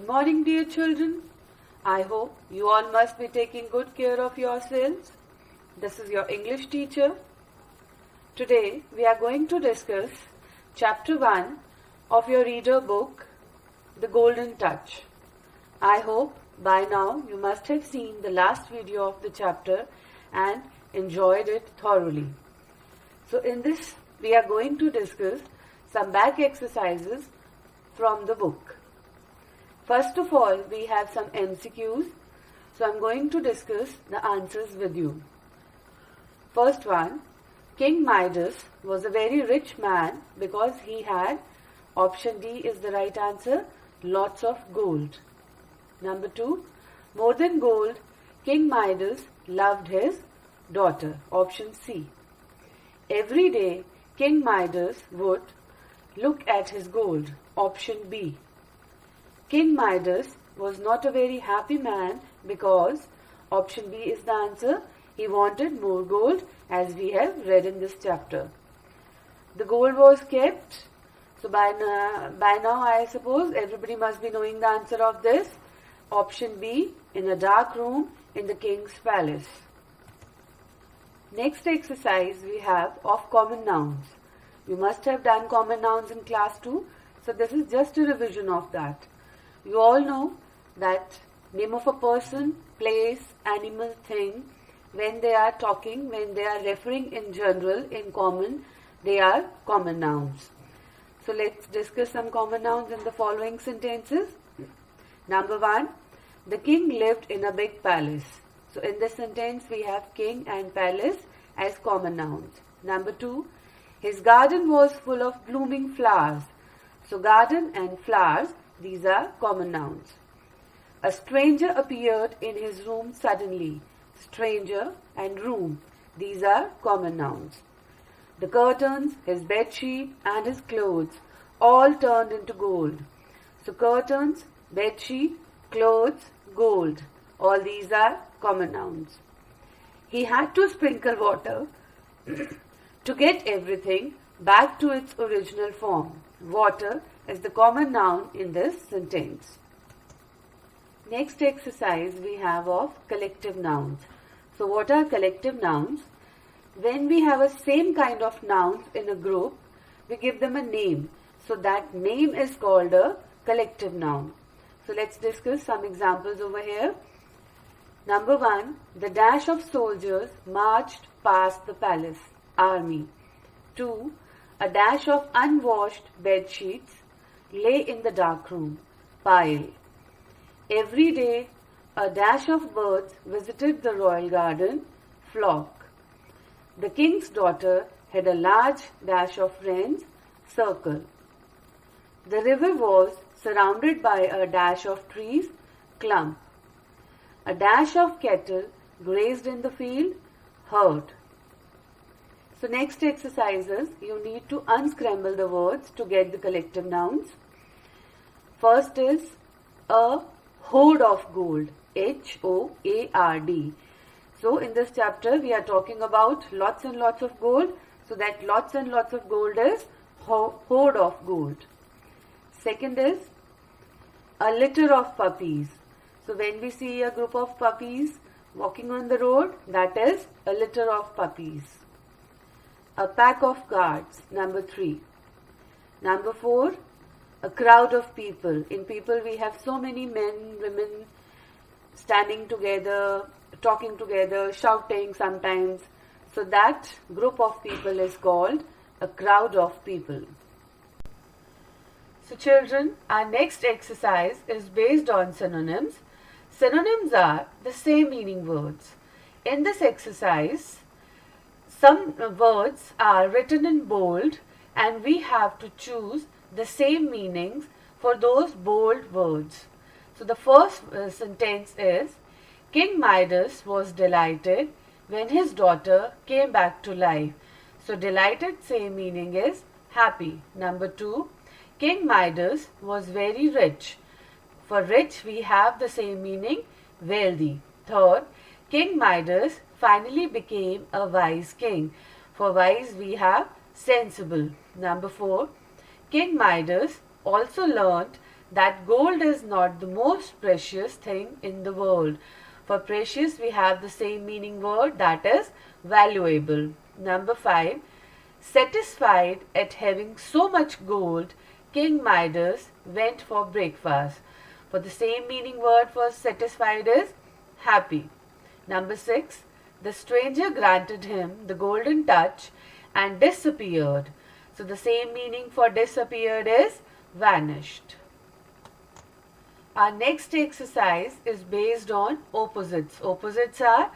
morning, dear children. I hope you all must be taking good care of yourselves. This is your English teacher. Today we are going to discuss chapter 1 of your reader book, The Golden Touch. I hope by now you must have seen the last video of the chapter and enjoyed it thoroughly. So in this we are going to discuss some back exercises from the book. First of all, we have some MCQs, so I am going to discuss the answers with you. First one, King Midas was a very rich man because he had, option D is the right answer, lots of gold. Number 2, more than gold, King Midas loved his daughter, option C. Every day, King Midas would look at his gold, option B. King Midas was not a very happy man because option B is the answer. He wanted more gold, as we have read in this chapter. The gold was kept. So by now I suppose everybody must be knowing the answer of this. Option B, in a dark room in the king's palace. Next exercise we have of common nouns. You must have done common nouns in class 2. So this is just a revision of that. You all know that name of a person, place, animal, thing, when they are talking, when they are referring in general, in common, they are common nouns. So let's discuss some common nouns in the following sentences. Number 1, the king lived in a big palace. So in this sentence we have king and palace as common nouns. Number 2, his garden was full of blooming flowers. So garden and flowers, these are common nouns. A stranger appeared in his room suddenly. Stranger and room, these are common nouns. The curtains, his bedsheet and his clothes all turned into gold. So curtains, bedsheet, clothes, gold, all these are common nouns. He had to sprinkle water to get everything back to its original form. Water is the common noun in this sentence. Next exercise we have of collective nouns. So what are collective nouns? When we have a same kind of nouns in a group, we give them a name. So that name is called a collective noun. So let's discuss some examples over here. Number 1, the dash of soldiers marched past the palace, army. 2, a dash of unwashed bed sheets lay in the dark room, pile. Every day, a dash of birds visited the royal garden, flock. The king's daughter had a large dash of wrens, circle. The river was surrounded by a dash of trees, clump. A dash of cattle grazed in the field, herd. So next exercises, you need to unscramble the words to get the collective nouns. First is a hoard of gold, H-O-A-R-D. So in this chapter we are talking about lots and lots of gold. So that lots and lots of gold is hoard of gold. Second is a litter of puppies. So when we see a group of puppies walking on the road, that is a litter of puppies. A pack of cards, number 3. Number 4, a crowd of people. In people we have so many men, women standing together, talking together, shouting sometimes. So that group of people is called a crowd of people. So children, our next exercise is based on synonyms. Synonyms are the same meaning words. In this exercise, some words are written in bold and we have to choose the same meanings for those bold words. So the first sentence is, King Midas was delighted when his daughter came back to life. So delighted same meaning is happy. Number 2, King Midas was very rich. For rich we have the same meaning, wealthy. Third, King Midas finally became a wise king. For wise we have sensible. Number 4, King Midas also learnt that gold is not the most precious thing in the world. For precious, we have the same meaning word, that is valuable. Number 5. Satisfied at having so much gold, King Midas went for breakfast. For the same meaning word for satisfied is happy. Number 6. The stranger granted him the golden touch and disappeared. So the same meaning for disappeared is vanished. Our next exercise is based on opposites. Opposites are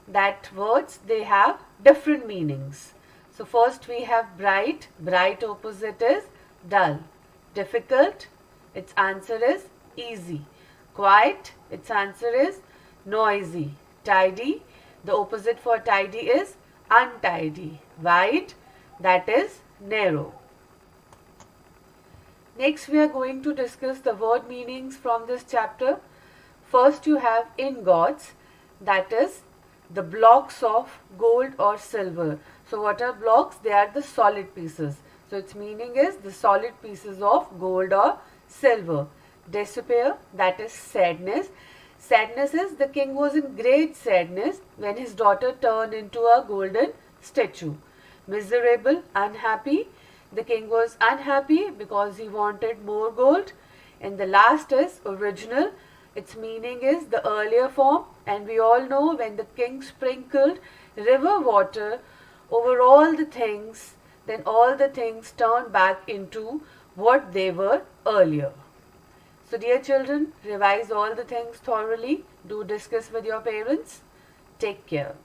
that words, they have different meanings. So first we have bright. Bright opposite is dull. Difficult, its answer is easy. Quiet, its answer is noisy. Tidy, the opposite for tidy is untidy. Wide, that is narrow. Next we are going to discuss the word meanings from this chapter. First you have ingots, that is the blocks of gold or silver. So what are blocks? They are the solid pieces. So its meaning is the solid pieces of gold or silver. Despair, that is sadness. Sadness is the king was in great sadness when his daughter turned into a golden statue. Miserable, unhappy. The king was unhappy because he wanted more gold. And the last is original. Its meaning is the earlier form, and we all know when the king sprinkled river water over all the things, then all the things turned back into what they were earlier. So dear children, revise all the things thoroughly. Do discuss with your parents. Take care.